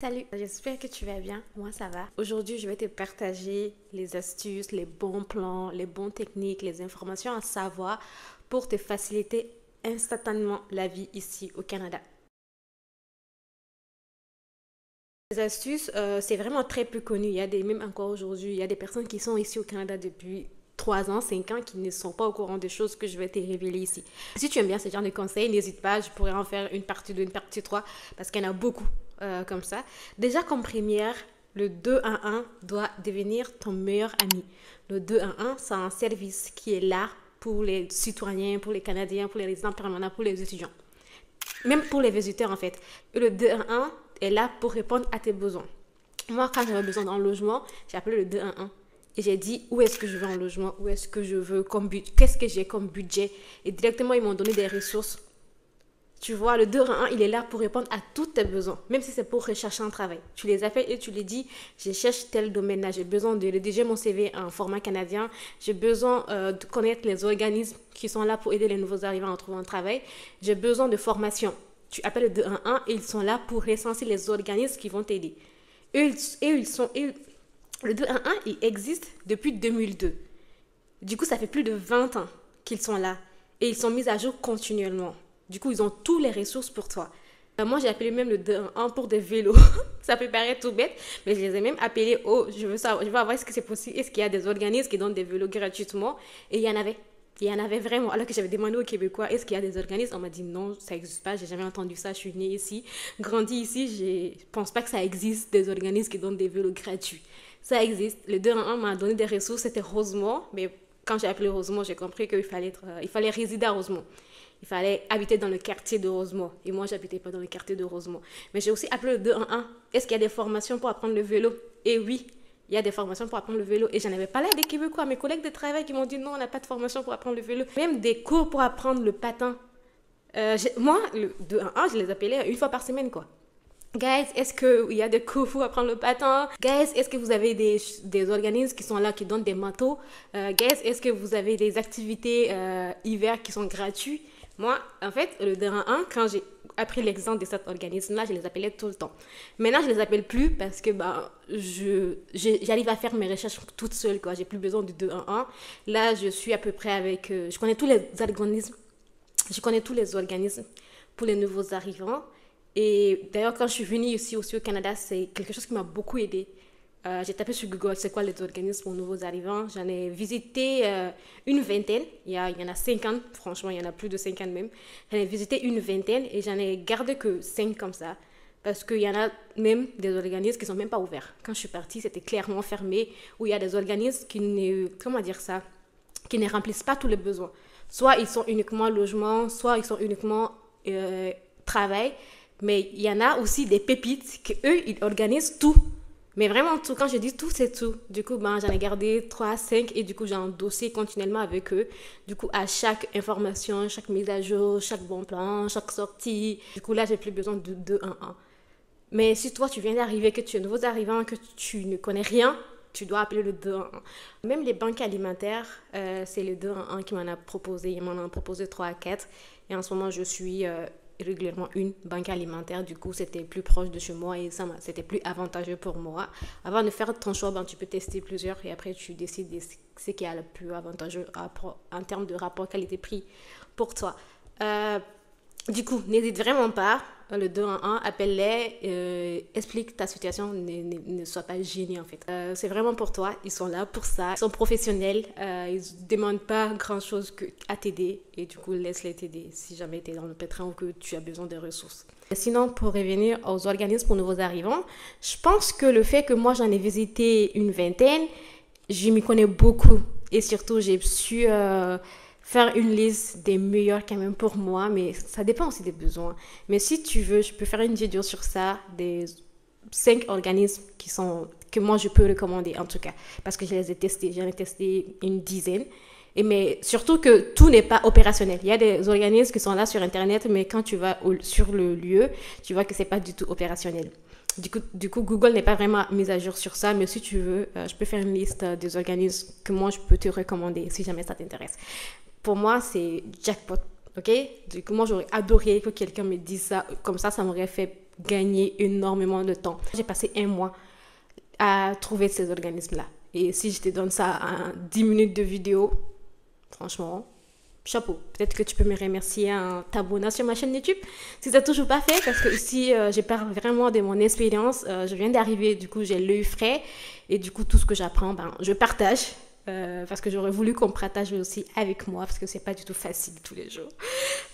Salut, j'espère que tu vas bien. Moi, ça va. Aujourd'hui, je vais te partager les astuces, les bons plans, les bonnes techniques, les informations à savoir pour te faciliter instantanément la vie ici au Canada. Les astuces, c'est vraiment très peu connu. Même encore aujourd'hui, il y a des personnes qui sont ici au Canada depuis 3 ans, 5 ans, qui ne sont pas au courant des choses que je vais te révéler ici. Si tu aimes bien ce genre de conseils, n'hésite pas, je pourrais en faire une partie 2, une partie 3, parce qu'il y en a beaucoup comme ça. Déjà, comme première, le 211 doit devenir ton meilleur ami. Le 211, c'est un service qui est là pour les citoyens, pour les Canadiens, pour les résidents permanents, pour les étudiants. Même pour les visiteurs en fait. Et le 211 est là pour répondre à tes besoins. Moi, quand j'avais besoin d'un logement, j'ai appelé le 211 et j'ai dit où est-ce que je veux un logement, où est-ce que je veux comme budget, qu'est-ce que j'ai comme budget. Et directement, ils m'ont donné des ressources. Tu vois, le 211, il est là pour répondre à tous tes besoins, même si c'est pour rechercher un travail. Tu les appelles et tu les dis, je cherche tel domaine-là, j'ai besoin de rédiger mon CV en format canadien, j'ai besoin de connaître les organismes qui sont là pour aider les nouveaux arrivants à trouver un travail, j'ai besoin de formation. Tu appelles le 211 et ils sont là pour recenser les organismes qui vont t'aider. Le 211, il existe depuis 2002. Du coup, ça fait plus de 20 ans qu'ils sont là et ils sont mis à jour continuellement. Du coup, ils ont toutes les ressources pour toi. Moi, j'ai appelé même le 211 pour des vélos. Ça peut paraître tout bête, mais je les ai même appelés. Oh, je veux savoir, je veux voir est-ce que c'est possible. Est-ce qu'il y a des organismes qui donnent des vélos gratuitement? Et il y en avait. Il y en avait vraiment. Alors que j'avais demandé aux Québécois, est-ce qu'il y a des organismes? On m'a dit non, ça n'existe pas. J'ai jamais entendu ça. Je suis née ici, grandi ici. Je pense pas que ça existe des organismes qui donnent des vélos gratuits. Ça existe. Le 211 m'a donné des ressources. C'était Rosemont, mais quand j'ai appelé Rosemont, j'ai compris qu'il fallait il fallait résider à Rosemont. Il fallait habiter dans le quartier de Rosemont. Et moi, j'habitais pas dans le quartier de Rosemont. Mais j'ai aussi appelé le 211. Est-ce qu'il y a des formations pour apprendre le vélo? Et oui, il y a des formations pour apprendre le vélo. Et j'en avais parlé à des Québécois, mes collègues de travail qui m'ont dit non, on n'a pas de formation pour apprendre le vélo. Même des cours pour apprendre le patin. Moi, le 211, je les appelais une fois par semaine, quoi. Guys, est-ce qu'il y a des cours pour apprendre le patin? Guys, est-ce que vous avez des organismes qui sont là, qui donnent des manteaux? Guys, est-ce que vous avez des activités hiver qui sont gratuites? Moi, en fait, le 211, quand j'ai appris l'exemple de cet organisme-là, je les appelais tout le temps. Maintenant, je les appelle plus parce que j'arrive à faire mes recherches toute seule, quoi. J'ai plus besoin du 211. Là, je suis à peu près avec... je connais tous les organismes. Je connais tous les organismes pour les nouveaux arrivants. Et d'ailleurs, quand je suis venue ici aussi au Canada, c'est quelque chose qui m'a beaucoup aidée. J'ai tapé sur Google, c'est quoi les organismes pour nouveaux arrivants. J'en ai visité une vingtaine. Il y en a 50, franchement, il y en a plus de 50 même. J'en ai visité une vingtaine et j'en ai gardé que 5 comme ça. Parce qu'il y en a même des organismes qui ne sont même pas ouverts. Quand je suis partie, c'était clairement fermé. Où il y a des organismes qui ne, comment dire ça, qui ne remplissent pas tous les besoins. Soit ils sont uniquement logement, soit ils sont uniquement travail. Mais il y en a aussi des pépites qui, eux, ils organisent tout. Mais vraiment tout, quand je dis tout, c'est tout. Du coup, j'en ai gardé 3, 5 et du coup, j'ai un dossier continuellement avec eux. Du coup, à chaque information, chaque mise à jour, chaque bon plan, chaque sortie. Du coup, là, j'ai plus besoin de 211. Mais si toi, tu viens d'arriver, que tu es nouveau arrivant, que tu ne connais rien, tu dois appeler le 211. Même les banques alimentaires, c'est le 211 qui m'en a proposé. Il m'en a proposé 3 à 4. Et en ce moment, je suis régulièrement une banque alimentaire. Du coup, c'était plus proche de chez moi et c'était plus avantageux pour moi. Avant de faire ton choix, tu peux tester plusieurs et après, tu décides de ce qui est le plus avantageux en termes de rapport qualité-prix pour toi. Du coup, n'hésite vraiment pas. Le 211, appelle-les, explique ta situation, ne sois pas gêné en fait. C'est vraiment pour toi, ils sont là pour ça, ils sont professionnels, ils ne demandent pas grand-chose à t'aider et du coup, laisse-les t'aider si jamais tu es dans le pétrin ou que tu as besoin de ressources. Sinon, pour revenir aux organismes pour nouveaux arrivants, je pense que le fait que moi j'en ai visité une vingtaine, je m'y connais beaucoup et surtout j'ai su... faire une liste des meilleurs quand même pour moi, mais ça dépend aussi des besoins. Mais si tu veux, je peux faire une vidéo sur ça, des 5 organismes que moi je peux recommander en tout cas, parce que je les ai testés. J'en ai testé une dizaine. Mais surtout que tout n'est pas opérationnel. Il y a des organismes qui sont là sur Internet, mais quand tu vas sur le lieu, tu vois que c'est pas du tout opérationnel. Du coup, Google n'est pas vraiment mis à jour sur ça, mais si tu veux, je peux faire une liste des organismes que moi je peux te recommander si jamais ça t'intéresse. Pour moi, c'est jackpot, ok? Du coup, moi, j'aurais adoré que quelqu'un me dise ça. Comme ça m'aurait fait gagner énormément de temps. J'ai passé 1 mois à trouver ces organismes-là. Et si je te donne ça en 10 minutes de vidéo, franchement, chapeau. Peut-être que tu peux me remercier en t'abonnant sur ma chaîne YouTube si tu n'as toujours pas fait, parce que ici, je parle vraiment de mon expérience. Je viens d'arriver, du coup, j'ai l'œil frais. Et du coup, tout ce que j'apprends, je partage. Parce que j'aurais voulu qu'on partage aussi avec moi, parce que c'est pas du tout facile tous les jours.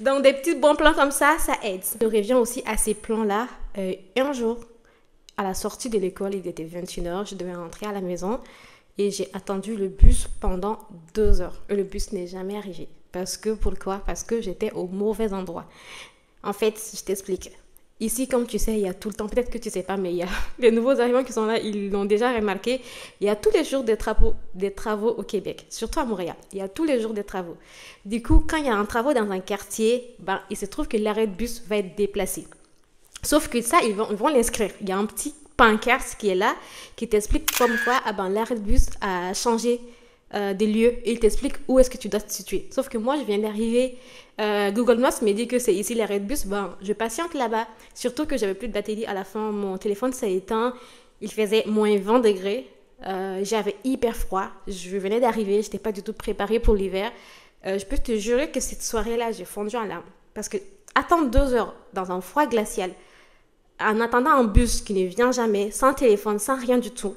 Donc, des petits bons plans comme ça aide. Je reviens aussi à ces plans-là. Un jour, à la sortie de l'école, il était 21h, je devais rentrer à la maison et j'ai attendu le bus pendant 2 heures. Et le bus n'est jamais arrivé. Pourquoi? Parce que j'étais au mauvais endroit. En fait, je t'explique. Ici, comme tu sais, il y a tout le temps, peut-être que tu ne sais pas, mais il y a les nouveaux arrivants qui sont là, ils l'ont déjà remarqué. Il y a tous les jours des travaux au Québec, surtout à Montréal. Il y a tous les jours des travaux. Du coup, quand il y a un travaux dans un quartier, il se trouve que l'arrêt de bus va être déplacé. Sauf que ça, ils vont l'inscrire. Il y a un petit pancarte qui est là, qui t'explique comme quoi l'arrêt de bus a changé des lieux. Et il t'explique où est-ce que tu dois te situer. Sauf que moi, je viens d'arriver. Google Maps me dit que c'est ici l'arrêt de bus. Je patiente là-bas. Surtout que j'avais plus de batterie à la fin. Mon téléphone s'est éteint. Il faisait moins 20 degrés. J'avais hyper froid. Je venais d'arriver. Je n'étais pas du tout préparée pour l'hiver. Je peux te jurer que cette soirée-là, j'ai fondu en larmes. Parce que attendre 2 heures dans un froid glacial, en attendant un bus qui ne vient jamais, sans téléphone, sans rien du tout,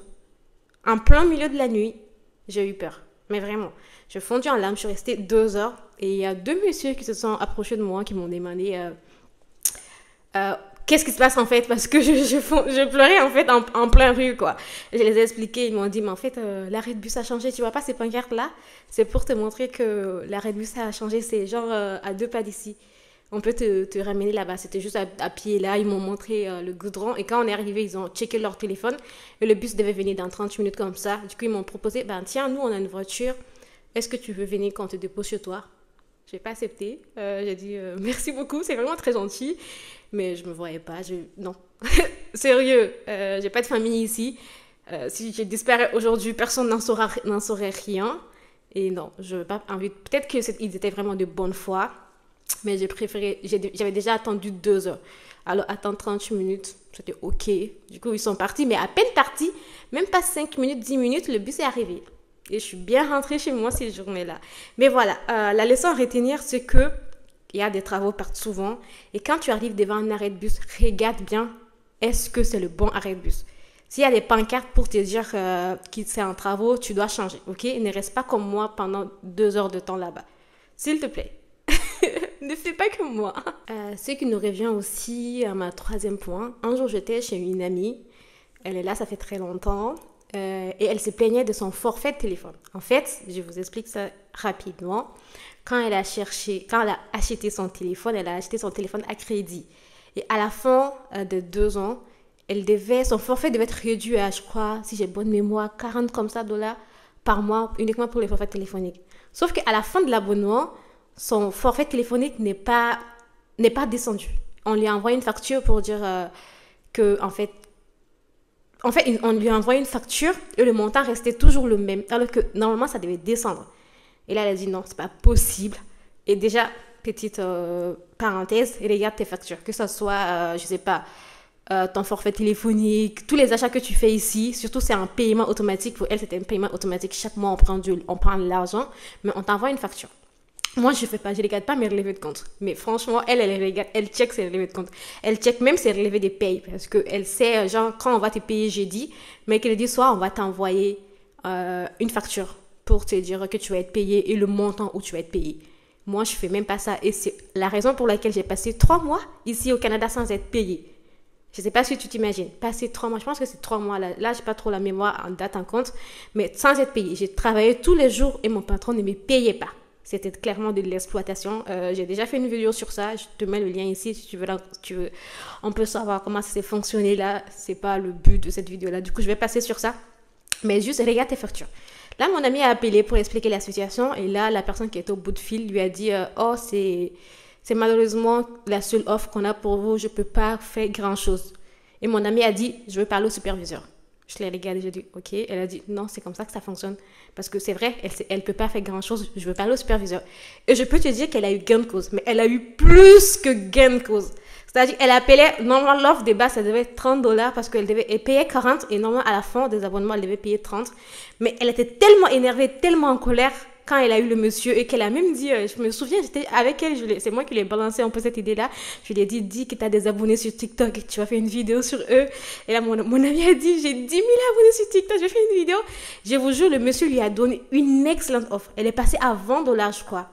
en plein milieu de la nuit, j'ai eu peur. Mais vraiment, je fondu en larmes, je suis restée 2 heures et il y a 2 messieurs qui se sont approchés de moi, qui m'ont demandé qu'est-ce qui se passe en fait, parce que je pleurais en fait en plein rue quoi. Je les ai expliqué, ils m'ont dit mais en fait l'arrêt de bus a changé, tu vois pas ces pancartes là, c'est pour te montrer que l'arrêt de bus a changé, c'est genre à 2 pas d'ici. On peut te ramener là-bas. C'était juste à pied là. Ils m'ont montré le goudron. Et quand on est arrivé, ils ont checké leur téléphone. Et le bus devait venir dans 30 minutes comme ça. Du coup, ils m'ont proposé, tiens, nous, on a une voiture. Est-ce que tu veux venir quand on te dépose chez toi? Je n'ai pas accepté. J'ai dit, merci beaucoup, c'est vraiment très gentil. Mais je ne me voyais pas. Non. Sérieux, j'ai pas de famille ici. Si je disparais aujourd'hui, personne n'en saurait rien. Et non, je n'avais pas envie. Peut-être qu'ils étaient vraiment de bonne foi. Mais j'avais déjà attendu 2 heures. Alors, attendre 30 minutes, c'était OK. Du coup, ils sont partis, mais à peine partis, même pas 5 minutes, 10 minutes, le bus est arrivé. Et je suis bien rentrée chez moi cette journée-là. Mais voilà, la leçon à retenir, c'est que il y a des travaux partout souvent. Et quand tu arrives devant un arrêt de bus, regarde bien, est-ce que c'est le bon arrêt de bus? S'il y a des pancartes pour te dire que c'est un travaux, tu dois changer, OK? Ne reste pas comme moi pendant 2 heures de temps là-bas. S'il te plaît. Ne fais pas comme moi. Ce qui nous revient aussi à ma 3e point. Un jour, j'étais chez une amie. Elle est là, ça fait très longtemps. Et elle se plaignait de son forfait de téléphone. En fait, je vous explique ça rapidement. Quand elle a acheté son téléphone, elle a acheté son téléphone à crédit. Et à la fin de 2 ans, son forfait devait être réduit à, je crois, si j'ai bonne mémoire, 40 comme ça dollars par mois, uniquement pour les forfaits téléphoniques. Sauf qu'à la fin de l'abonnement, son forfait téléphonique n'est pas descendu. On lui a envoyé une facture pour dire que, en fait, on lui a envoyé une facture et le montant restait toujours le même, alors que normalement, ça devait descendre. Et là, elle a dit non, c'est pas possible. Et déjà, petite parenthèse, regarde tes factures, que ce soit, je sais pas, ton forfait téléphonique, tous les achats que tu fais ici, surtout c'est un paiement automatique. Pour elle, c'était un paiement automatique. Chaque mois, on prend l'argent, mais on t'envoie une facture. Moi, je ne regarde pas mes relevés de compte. Mais franchement, elle check ses relevés de compte. Elle check même ses relevés des payes. Parce qu'elle sait, genre, quand on va te payer jeudi, mercredi soir, on va t'envoyer une facture pour te dire que tu vas être payé et le montant où tu vas être payé. Moi, je ne fais même pas ça. Et c'est la raison pour laquelle j'ai passé 3 mois ici au Canada sans être payée. Je ne sais pas si tu t'imagines. Passer 3 mois, je pense que c'est 3 mois. Là, je n'ai pas trop la mémoire en date en compte. Mais sans être payée. J'ai travaillé tous les jours et mon patron ne me payait pas. C'était clairement de l'exploitation. J'ai déjà fait une vidéo sur ça. Je te mets le lien ici si tu veux. On peut savoir comment ça s'est fonctionné là. C'est pas le but de cette vidéo là. Du coup, je vais passer sur ça. Mais juste regarde tes factures. Là, mon ami a appelé pour expliquer la situation. Et là, la personne qui était au bout de fil lui a dit oh, c'est malheureusement la seule offre qu'on a pour vous. Je peux pas faire grand chose. Et mon ami a dit je veux parler au superviseur. Je l'ai regardé, j'ai dit ok. Elle a dit non, c'est comme ça que ça fonctionne. Parce que c'est vrai, elle peut pas faire grand chose. Je veux parler au superviseur. Et je peux te dire qu'elle a eu gain de cause. Mais elle a eu plus que gain de cause. C'est-à-dire, elle appelait, normalement, l'offre de base, ça devait être $30 parce qu'elle elle payait 40 et normalement, à la fin des abonnements, elle devait payer 30. Mais elle était tellement énervée, tellement en colère quand elle a eu le monsieur et qu'elle a même dit, je me souviens, j'étais avec elle, c'est moi qui lui ai balancé un peu cette idée-là. Je lui ai dit, dis que tu as des abonnés sur TikTok et que tu vas faire une vidéo sur eux. Et là, mon ami a dit, j'ai 10 000 abonnés sur TikTok, je vais faire une vidéo. Je vous jure, le monsieur lui a donné une excellente offre. Elle est passée à $20, je crois.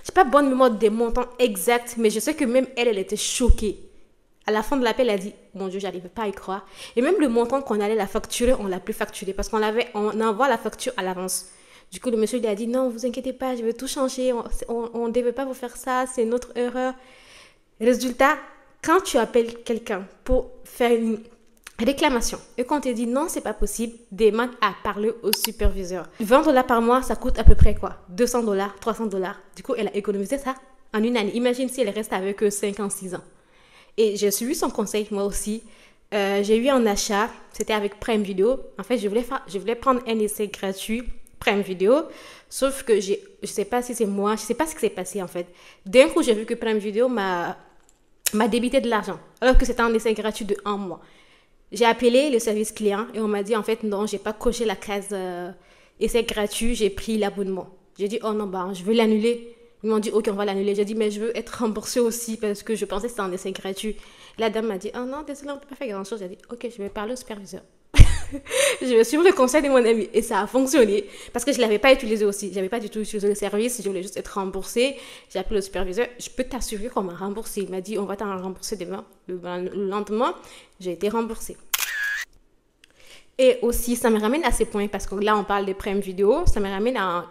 Je n'ai pas bonne mémoire des montants exacts, mais je sais que même elle était choquée. À la fin de l'appel, elle a dit, mon Dieu, j'arrivais pas à y croire. Et même le montant qu'on allait la facturer, on l'a plus facturé parce qu'on envoie la facture à l'avance. Du coup, le monsieur lui a dit, non, vous inquiétez pas, je vais tout changer. On ne devait pas vous faire ça, c'est notre erreur. Résultat, quand tu appelles quelqu'un pour faire une réclamation et qu'on te dit non, c'est pas possible, demande à parler au superviseur. $20 par mois, ça coûte à peu près quoi? $200, $300. Du coup, elle a économisé ça en une année. Imagine si elle reste avec eux 5 ans, 6 ans. Et j'ai suivi son conseil, moi aussi. J'ai eu un achat, c'était avec Prime Video. En fait, je voulais prendre un essai gratuit, Prime Video. Sauf que je sais pas si c'est moi, je sais pas ce qui s'est passé en fait. D'un coup, j'ai vu que Prime Video m'a débité de l'argent, alors que c'était un essai gratuit de 1 mois. J'ai appelé le service client et on m'a dit en fait non, j'ai pas coché la case essai gratuit, j'ai pris l'abonnement. J'ai dit oh non, bah je veux l'annuler. Ils m'ont dit ok, on va l'annuler. J'ai dit mais je veux être remboursée aussi parce que je pensais que c'était un essai gratuit. La dame m'a dit oh non, désolé, on peut pas faire grand chose. J'ai dit ok, je vais parler au superviseur. Je vais suivre le conseil de mon ami et ça a fonctionné parce que je l'avais pas utilisé aussi. J'avais pas du tout utilisé le service, je voulais juste être remboursée. J'ai appelé le superviseur, je peux t'assurer qu'on m'a remboursé. Il m'a dit on va t'en rembourser demain. Le lendemain, j'ai été remboursée. Et aussi, ça me ramène à ces points parce que là, on parle de Prime Video. Ça me ramène à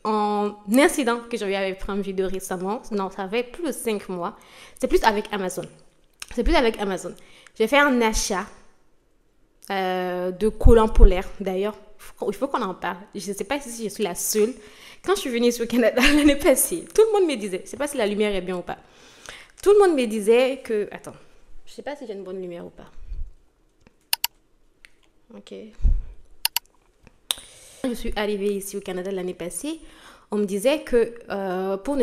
un incident que j'ai eu avec Prime Video récemment. Non, ça fait plus de 5 mois. C'est plus avec Amazon. J'ai fait un achat de collants polaires. D'ailleurs, il faut qu'on en parle. Je ne sais pas si je suis la seule. Quand je suis venue sur le Canada l'année passée, tout le monde me disait, je ne sais pas si la lumière est bien ou pas. Tout le monde me disait que... Attends, je ne sais pas si j'ai une bonne lumière ou pas. Ok. Quand je suis arrivée ici au Canada l'année passée, on me disait que pour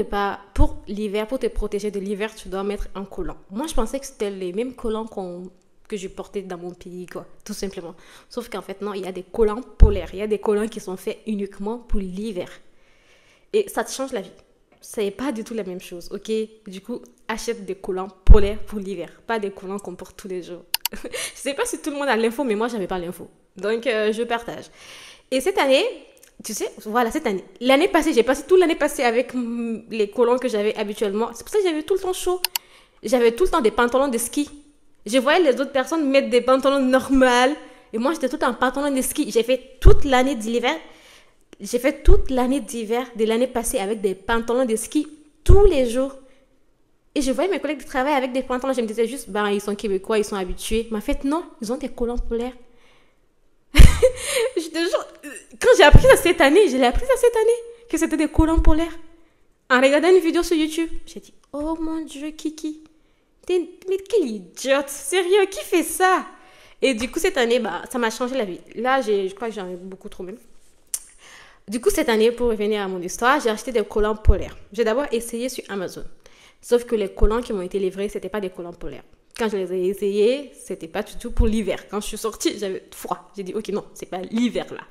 l'hiver, pour te protéger de l'hiver, tu dois mettre un collant. Moi, je pensais que c'était les mêmes collants que je portais dans mon pays, quoi, tout simplement. Sauf qu'en fait, non, il y a des collants polaires. Il y a des collants qui sont faits uniquement pour l'hiver. Et ça te change la vie. C'est pas du tout la même chose, ok? Du coup, achète des collants polaires pour l'hiver, pas des collants qu'on porte tous les jours. Je sais pas si tout le monde a l'info, mais moi, j'avais pas l'info. Donc, je partage. Et cette année, tu sais, voilà, cette année. L'année passée, j'ai passé toute l'année passée avec les collants que j'avais habituellement. C'est pour ça que j'avais tout le temps chaud. J'avais tout le temps des pantalons de ski. Je voyais les autres personnes mettre des pantalons normaux. Et moi, j'étais tout le temps en pantalon de ski. J'ai fait toute l'année d'hiver. J'ai fait toute l'année d'hiver de l'année passée avec des pantalons de ski tous les jours. Et je voyais mes collègues de travail avec des pantalons. Je me disais juste, ben, ils sont québécois, ils sont habitués. Mais en fait, non, ils ont des collants polaires. Je te jure, quand j'ai appris ça cette année, que c'était des collants polaires. En regardant une vidéo sur YouTube, j'ai dit, oh mon Dieu, Kiki, mais quelle idiote, sérieux, qui fait ça? Et du coup, cette année, bah, ça m'a changé la vie. Là, je crois que j'en ai beaucoup trop même. Du coup, cette année, pour revenir à mon histoire, j'ai acheté des collants polaires. J'ai d'abord essayé sur Amazon. Sauf que les collants qui m'ont été livrés, c'était pas des collants polaires. Quand je les ai essayés, c'était pas du tout pour l'hiver. Quand je suis sortie, j'avais froid. J'ai dit, ok, non, c'est pas l'hiver là.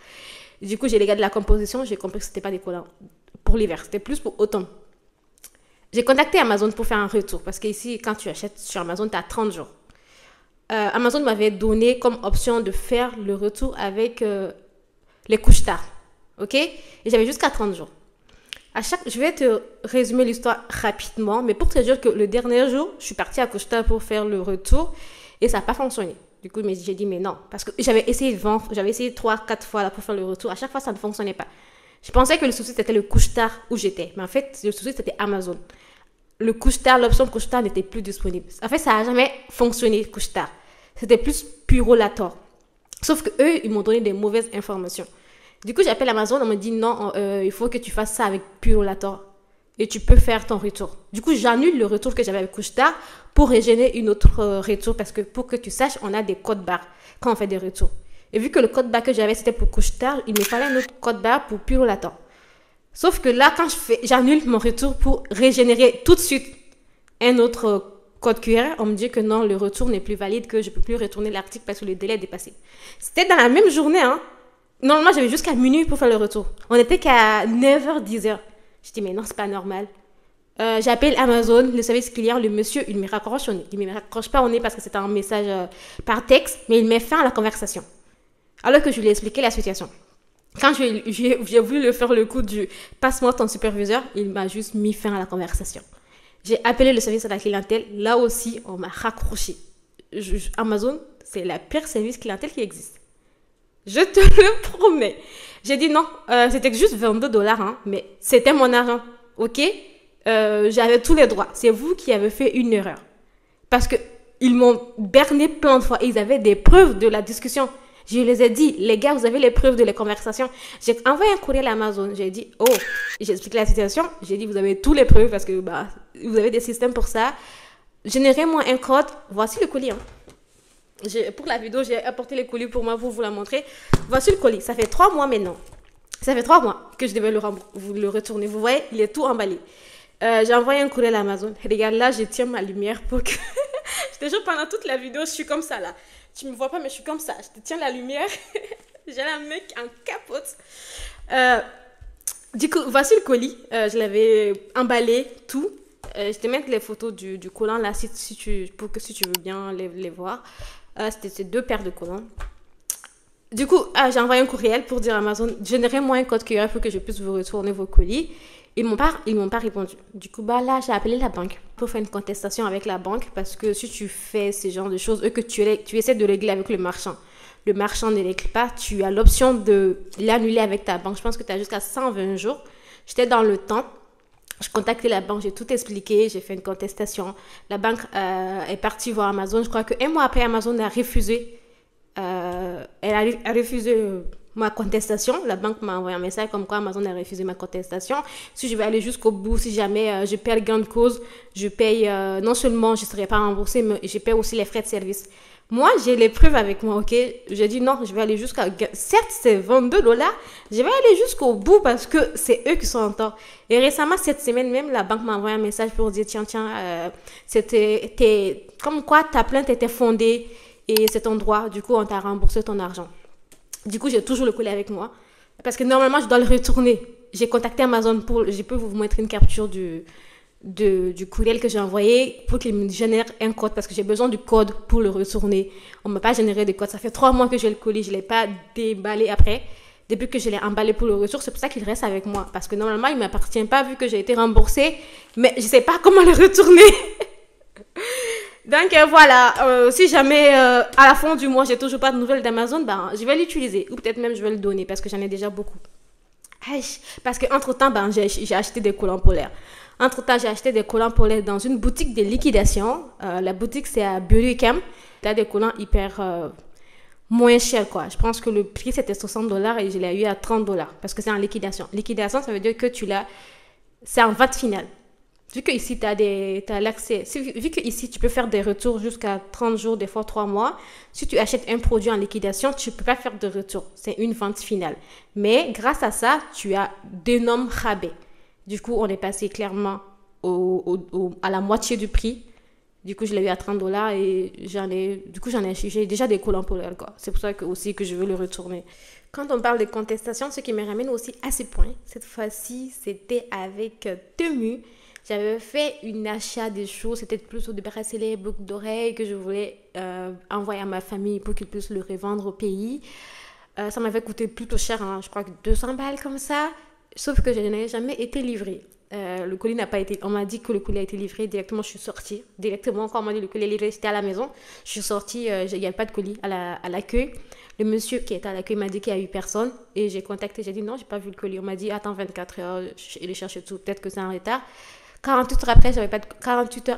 Du coup, j'ai regardé la composition, j'ai compris que c'était pas des collants pour l'hiver. C'était plus pour automne. J'ai contacté Amazon pour faire un retour. Parce qu'ici, quand tu achètes sur Amazon, tu as 30 jours. Amazon m'avait donné comme option de faire le retour avec les couches tard. Ok? Et j'avais jusqu'à 30 jours. Je vais te résumer l'histoire rapidement, mais pour te dire que le dernier jour, je suis partie à Costa pour faire le retour et ça n'a pas fonctionné. Du coup, j'ai dit mais non, parce que j'avais essayé 3-4 fois là, pour faire le retour. À chaque fois, ça ne fonctionnait pas. Je pensais que le souci, c'était le couche-tard où j'étais. Mais en fait, le souci, c'était Amazon. Le couche-tard, l'option couche-tard n'était plus disponible. En fait, ça n'a jamais fonctionné, couche-tard. C'était plus Purolator. Sauf qu'eux, ils m'ont donné des mauvaises informations. Du coup, j'appelle Amazon, on me dit non, il faut que tu fasses ça avec Purolator et tu peux faire ton retour. Du coup, j'annule le retour que j'avais avec Couche-Tard pour régénérer une autre retour parce que pour que tu saches, on a des codes barres quand on fait des retours. Et vu que le code barre que j'avais, c'était pour Couche-Tard, il me fallait un autre code barre pour Purolator. Sauf que là, quand j'annule mon retour pour régénérer tout de suite un autre code QR, on me dit que non, le retour n'est plus valide, que je ne peux plus retourner l'article parce que le délai est dépassé. C'était dans la même journée, hein. Normalement, j'avais jusqu'à minuit pour faire le retour. On n'était qu'à 9h, 10h. Je dis, mais non, c'est pas normal. J'appelle Amazon, le service client, le monsieur, il me raccroche au nez. Il ne me raccroche pas au nez parce que c'était un message par texte, mais il met fin à la conversation. Alors que je lui ai expliqué la situation. Quand j'ai voulu le faire le coup du « passe-moi ton superviseur », il m'a juste mis fin à la conversation. J'ai appelé le service à la clientèle. Là aussi, on m'a raccroché. Amazon, c'est la pire service clientèle qui existe. Je te le promets. J'ai dit non, c'était juste $22, hein, mais c'était mon argent. Ok, j'avais tous les droits. C'est vous qui avez fait une erreur. Parce qu'ils m'ont berné plein de fois. Ils avaient des preuves de la discussion. Je les ai dit, les gars, vous avez les preuves de la conversation. J'ai envoyé un courriel à Amazon. J'ai dit, oh, j'ai expliqué la situation. J'ai dit, vous avez tous les preuves parce que vous avez des systèmes pour ça. Générez-moi un code. Voici le colis. Hein. Pour la vidéo, j'ai apporté le colis pour moi pour vous la montrer. Voici le colis. Ça fait 3 mois maintenant. Ça fait 3 mois que je devais vous le retourner. Vous voyez, il est tout emballé. J'ai envoyé un courriel à Amazon. Regarde, là, je tiens ma lumière pour que... je te jure, pendant toute la vidéo, je suis comme ça, là. Tu me vois pas, mais je suis comme ça. Je te tiens la lumière. J'ai la mec en capote. Du coup, voici le colis. Je l'avais emballé, tout. Je te mets les photos du collant, là, si tu veux bien les voir. C'était ces 2 paires de collants. Du coup, j'ai envoyé un courriel pour dire à Amazon, générez-moi un code QR pour que je puisse vous retourner vos colis. Ils m'ont pas répondu. Du coup, là, j'ai appelé la banque pour faire une contestation avec la banque parce que si tu fais ce genre de choses, que tu essaies de régler avec le marchand ne règle pas, tu as l'option de l'annuler avec ta banque. Je pense que tu as jusqu'à 120 jours. J'étais dans le temps. Je contactais la banque, j'ai tout expliqué, j'ai fait une contestation. La banque est partie voir Amazon. Je crois qu'un mois après, Amazon a refusé. Elle a refusé ma contestation. La banque m'a envoyé un message comme quoi Amazon a refusé ma contestation. Si je vais aller jusqu'au bout, si jamais je perds gain de cause, je paye, non seulement je ne serai pas remboursée, mais je paye aussi les frais de service. Moi, j'ai les preuves avec moi, ok? J'ai dit non, je vais aller jusqu'à... Certes, c'est $22, je vais aller jusqu'au bout parce que c'est eux qui sont en tort. Et récemment, cette semaine même, la banque m'a envoyé un message pour dire, tiens, comme quoi ta plainte était fondée et c'est ton droit. Du coup, on t'a remboursé ton argent. Du coup, j'ai toujours le colis avec moi parce que normalement, je dois le retourner. J'ai contacté Amazon je peux vous montrer une capture du courriel que j'ai envoyé pour qu'il me génère un code parce que j'ai besoin du code pour le retourner. On ne m'a pas généré de code. Ça fait 3 mois que j'ai le colis. Je ne l'ai pas déballé après. Depuis que je l'ai emballé pour le retour, c'est pour ça qu'il reste avec moi. Parce que normalement, il ne m'appartient pas vu que j'ai été remboursée. Mais je ne sais pas comment le retourner. Donc voilà, si jamais à la fin du mois, j'ai toujours pas de nouvelles d'Amazon, je vais l'utiliser. Ou peut-être même je vais le donner parce que j'en ai déjà beaucoup. Parce qu'entre-temps, j'ai acheté des collants polaires. Entre-temps, j'ai acheté des collants polaires dans une boutique de liquidation. La boutique, c'est à Buricam. Tu as des collants hyper moins chers, quoi. Je pense que le prix, c'était $60 et je l'ai eu à $30 parce que c'est en liquidation. Liquidation, ça veut dire que c'est en vente finale. Vu que ici, tu as l'accès, vu que ici, tu peux faire des retours jusqu'à 30 jours, des fois 3 mois, si tu achètes un produit en liquidation, tu ne peux pas faire de retour. C'est une vente finale. Mais grâce à ça, tu as d'énormes rabais. Du coup, on est passé clairement à la moitié du prix. Du coup, je l'ai eu à $30 et j'ai déjà des collants polaires, quoi. C'est pour ça aussi que je veux le retourner. Quand on parle de contestation, ce qui me ramène aussi à ce point, cette fois-ci, c'était avec Temu. J'avais fait une achat des choses, c'était plutôt des bracelets, boucles d'oreilles que je voulais envoyer à ma famille pour qu'ils puissent le revendre au pays. Ça m'avait coûté plutôt cher, hein, je crois que 200 balles comme ça, sauf que je n'ai jamais été livrée. Le colis n'a pas été... On m'a dit que le colis a été livré directement, je suis sortie. Directement, quand on m'a dit que le colis est livré, j'étais à la maison. Je suis sortie, il n'y avait pas de colis à l'accueil. Le monsieur qui était à l'accueil m'a dit qu'il n'y a eu personne. Et j'ai contacté, j'ai dit non, j'ai pas vu le colis. On m'a dit attends 24 heures, il est cherché tout, peut-être que c'est en retard. 48 heures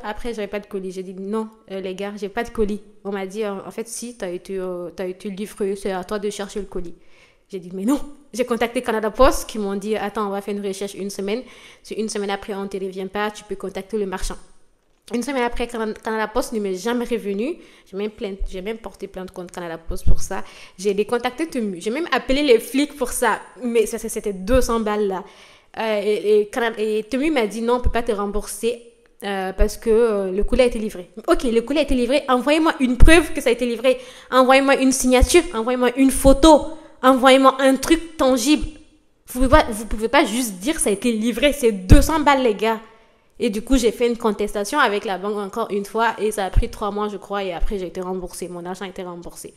après, j'avais pas de colis. J'ai dit non, les gars, j'ai pas de colis. On m'a dit en fait, si, t'as été livré, c'est à toi de chercher le colis. J'ai dit mais non. J'ai contacté Canada Post qui m'ont dit attends, on va faire une recherche une semaine. Si une semaine après, on ne te revient pas, tu peux contacter le marchand. Une semaine après, Canada Post ne m'est jamais revenu. J'ai même porté plainte contre Canada Post pour ça. J'ai décontacté Temu. J'ai même appelé les flics pour ça. Mais c'était 200 balles là. Et Temu m'a dit non, on ne peut pas te rembourser parce que le colis a été livré. Ok, le colis a été livré. Envoyez-moi une preuve que ça a été livré. Envoyez-moi une signature. Envoyez-moi une photo. Envoyez-moi un truc tangible. Vous pouvez pas juste dire ça a été livré. C'est 200 balles, les gars. Et du coup, j'ai fait une contestation avec la banque encore une fois. Et ça a pris 3 mois, je crois. Et après, j'ai été remboursée. Mon argent a été remboursé.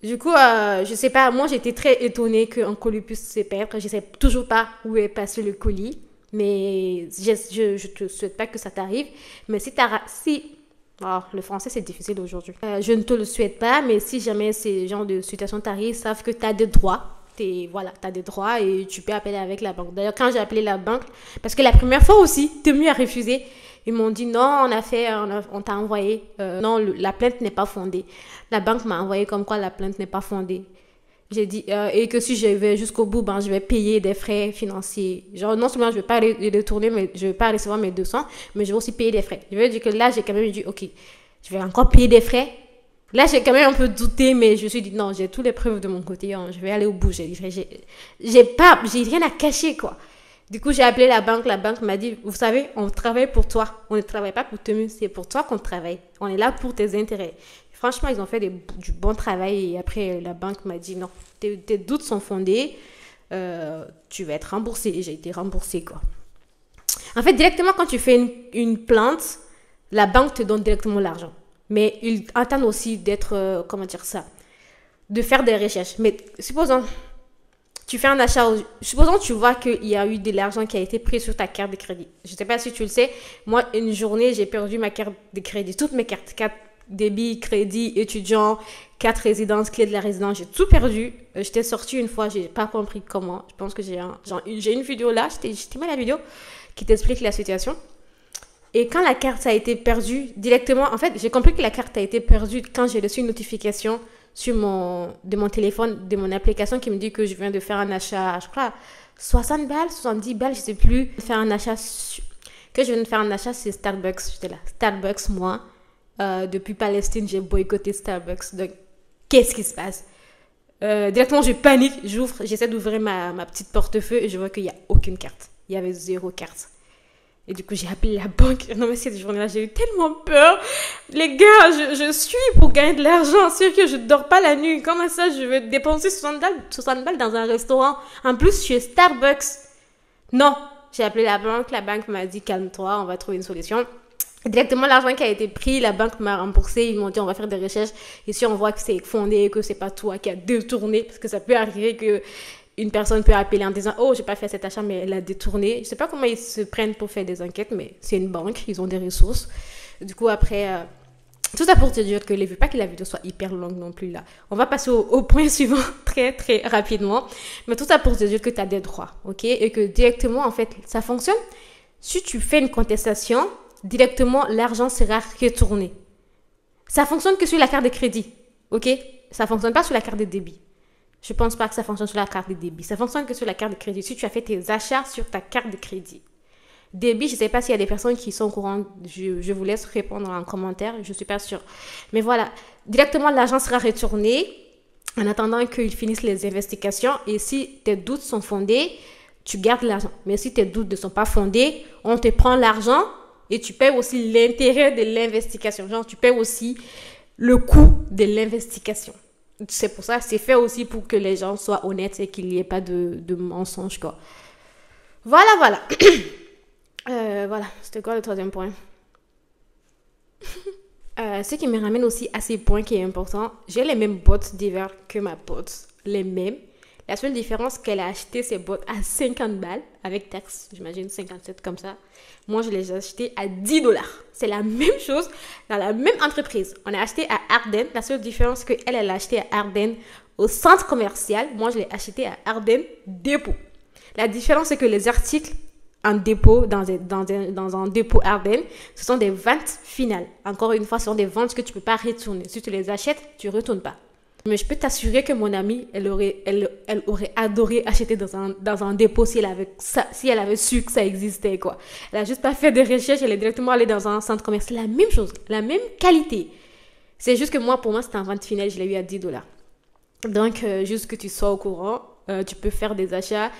Du coup, je sais pas. Moi, j'étais très étonnée qu'un colis puisse se perdre. Je sais toujours pas où est passé le colis. Mais je te souhaite pas que ça t'arrive. Mais le français c'est difficile aujourd'hui. Je ne te le souhaite pas, mais si jamais ces genres de situations t'arrivent, savent que tu as des droits. T'as des droits et tu peux appeler avec la banque. D'ailleurs, quand j'ai appelé la banque, parce que la première fois aussi, Temu a refusé. Ils m'ont dit non, on t'a envoyé. Non, la plainte n'est pas fondée. La banque m'a envoyé comme quoi la plainte n'est pas fondée. J'ai dit, et que si je vais jusqu'au bout, je vais payer des frais financiers. Genre, non seulement je ne vais pas retourner, mais je ne vais pas recevoir mes 200, mais je vais aussi payer des frais. Je veux dire que là, j'ai quand même dit, ok, je vais encore payer des frais. Là, j'ai quand même un peu douté, mais je me suis dit, non, j'ai toutes les preuves de mon côté, hein, je vais aller au bout. J'ai rien à cacher, quoi. Du coup, j'ai appelé la banque m'a dit, vous savez, on travaille pour toi. On ne travaille pas pour Temu, c'est pour toi qu'on travaille. On est là pour tes intérêts. Franchement, ils ont fait du bon travail et après, la banque m'a dit non, tes doutes sont fondés, tu vas être remboursé. Et j'ai été remboursée, quoi. En fait, directement, quand tu fais une plainte, la banque te donne directement l'argent. Mais ils attendent aussi d'être, de faire des recherches. Mais supposons, tu fais un achat, supposons tu vois qu'il y a eu de l'argent qui a été pris sur ta carte de crédit. Je ne sais pas si tu le sais, moi, une journée, j'ai perdu ma carte de crédit, toutes mes cartes débit, crédit, étudiant, carte résidence, clé de la résidence, j'ai tout perdu. J'étais sortie une fois, j'ai pas compris comment. Je pense que j'ai une vidéo là, je t'ai mis la vidéo qui t'explique la situation. Et quand la carte a été perdue, directement, en fait, j'ai compris que la carte a été perdue quand j'ai reçu une notification de mon téléphone, de mon application qui me dit que je viens de faire un achat, je crois, 60 balles, 70 balles, je sais plus, faire un achat, que je viens de faire un achat, c'est Starbucks, j'étais là, Starbucks, moi. Depuis Palestine, j'ai boycotté Starbucks. Donc, qu'est-ce qui se passe? Directement, je panique, j'essaie d'ouvrir ma petite portefeuille et je vois qu'il n'y a aucune carte. Il y avait 0 carte. Et du coup, j'ai appelé la banque. Non, mais cette journée-là, j'ai eu tellement peur. Les gars, je suis pour gagner de l'argent. C'est que je ne dors pas la nuit. Comment ça, je vais dépenser 60 balles dans un restaurant? En plus, chez Starbucks. Non, j'ai appelé la banque m'a dit calme-toi, on va trouver une solution. Directement, l'argent qui a été pris, la banque m'a remboursé. Ils m'ont dit, on va faire des recherches. Et si on voit que c'est fondé, que c'est pas toi qui a détourné, parce que ça peut arriver que une personne peut appeler en disant, oh, j'ai pas fait cet achat, mais elle a détourné. Je sais pas comment ils se prennent pour faire des enquêtes, mais c'est une banque, ils ont des ressources. Du coup, après, tout ça pour te dire que je veux pas que la vidéo soit hyper longue non plus là. On va passer au point suivant très, très rapidement. Mais tout ça pour te dire que tu as des droits, ok? Et que directement, en fait, ça fonctionne. Si tu fais une contestation, directement, l'argent sera retourné. Ça fonctionne que sur la carte de crédit, ok? Ça fonctionne pas sur la carte de débit. Je pense pas que ça fonctionne sur la carte de débit. Ça fonctionne que sur la carte de crédit. Si tu as fait tes achats sur ta carte de crédit. Débit, je sais pas s'il y a des personnes qui sont au courant. Je vous laisse répondre en commentaire. Je suis pas sûre. Mais voilà. Directement, l'argent sera retourné en attendant qu'ils finissent les investigations. Et si tes doutes sont fondés, tu gardes l'argent. Mais si tes doutes ne sont pas fondés, on te prend l'argent et tu paies aussi l'intérêt de l'investigation. Genre, tu paies aussi le coût de l'investigation. C'est pour ça, c'est fait aussi pour que les gens soient honnêtes et qu'il n'y ait pas de mensonges, quoi. Voilà. Voilà, c'était quoi le troisième point? Ce qui me ramène aussi à ces points qui est important. J'ai les mêmes bottes d'hiver que ma pote. Les mêmes. La seule différence, qu'elle a acheté ses bottes à 50 balles, avec taxe, j'imagine 57 comme ça. Moi, je les ai achetées à 10 $. C'est la même chose dans la même entreprise. On a acheté à Ardennes. La seule différence, c'est qu'elle, elle a acheté à Ardennes au centre commercial. Moi, je l'ai acheté à Ardennes dépôt. La différence, c'est que les articles en dépôt, dans un dépôt Ardennes, ce sont des ventes finales. Encore une fois, ce sont des ventes que tu ne peux pas retourner. Si tu les achètes, tu ne retournes pas. Mais je peux t'assurer que mon amie, elle aurait adoré acheter dans un dépôt si elle avait su que ça existait, quoi. Elle a juste pas fait de recherche, elle est directement allée dans un centre commercial. La même chose, la même qualité. C'est juste que moi, pour moi, c'était en vente finale, je l'ai eu à 10 $. Donc, juste que tu sois au courant, tu peux faire des achats.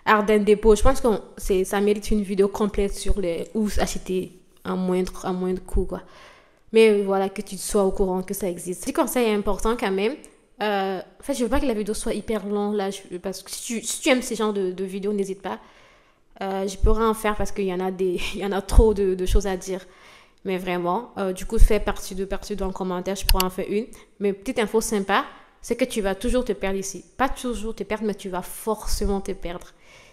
Ardennes Dépôt, je pense que ça mérite une vidéo complète sur où acheter à moindre coût, quoi. Mais voilà, que tu sois au courant que ça existe. Petit conseil important quand même. En fait, je veux pas que la vidéo soit hyper longue là, parce que si tu aimes ces genres de vidéos, n'hésite pas. Je pourrais en faire parce qu'il y en a il y en a trop de choses à dire. Mais vraiment, du coup, fais partie de en commentaire, je pourrais en faire une. Mais petite info sympa, c'est que tu vas toujours te perdre ici. Pas toujours te perdre, mais tu vas forcément te perdre.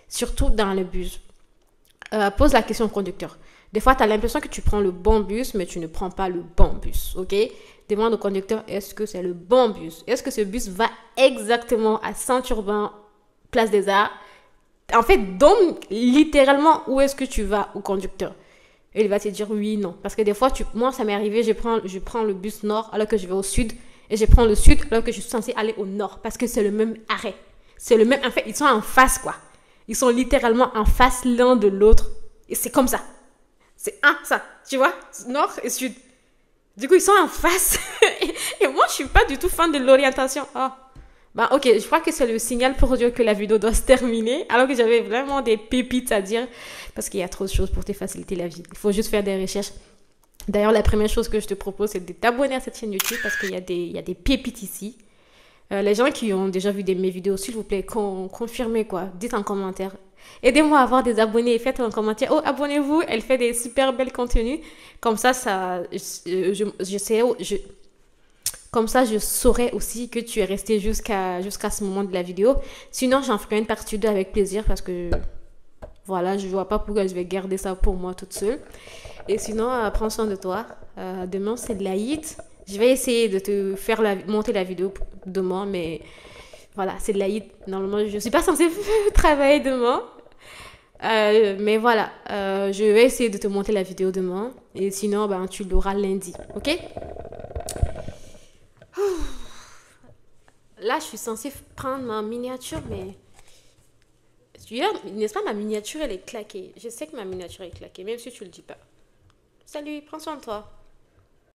Surtout dans le bus. Pose la question au conducteur. Des fois, tu as l'impression que tu prends le bon bus, mais tu ne prends pas le bon bus, ok? Demande au conducteur, est-ce que c'est le bon bus? Est-ce que ce bus va exactement à Saint-Urbain, Place des Arts? En fait, donne littéralement où est-ce que tu vas au conducteur. Et il va te dire oui, non. Parce que des fois, moi, ça m'est arrivé, je prends le bus nord alors que je vais au sud. Et je prends le sud alors que je suis censée aller au nord. Parce que c'est le même arrêt. C'est le même, en fait, ils sont en face, quoi. Ils sont littéralement en face l'un de l'autre. Et c'est comme ça. C'est ça, tu vois, nord et sud. Du coup, ils sont en face. Et moi, je suis pas du tout fan de l'orientation. Bah, ok, je crois que c'est le signal pour dire que la vidéo doit se terminer. Alors que j'avais vraiment des pépites à dire. Parce qu'il y a trop de choses pour te faciliter la vie. Il faut juste faire des recherches. D'ailleurs, la première chose que je te propose, c'est de t'abonner à cette chaîne YouTube. Parce qu'il y a des pépites ici. Les gens qui ont déjà vu mes vidéos, s'il vous plaît, confirmez quoi. Dites en commentaire. Aidez-moi à avoir des abonnés et faites un commentaire. Oh, abonnez-vous, elle fait des super belles contenus. Comme ça, comme ça, je saurai aussi que tu es resté jusqu'à ce moment de la vidéo. Sinon, j'en ferai une partie 2 avec plaisir parce que, voilà, je vois pas pourquoi je vais garder ça pour moi toute seule. Et sinon, prends soin de toi. Demain, c'est de l'Aïd. Je vais essayer de te faire monter la vidéo demain, mais voilà, c'est de l'Aïd. Normalement, je ne suis pas censée travailler demain. Mais voilà, je vais essayer de te monter la vidéo demain. Et sinon, ben, tu l'auras lundi. Ok? Là, je suis censée prendre ma miniature, mais... N'est-ce pas, ma miniature, elle est claquée. Je sais que ma miniature est claquée, même si tu le dis pas. Salut, prends soin de toi.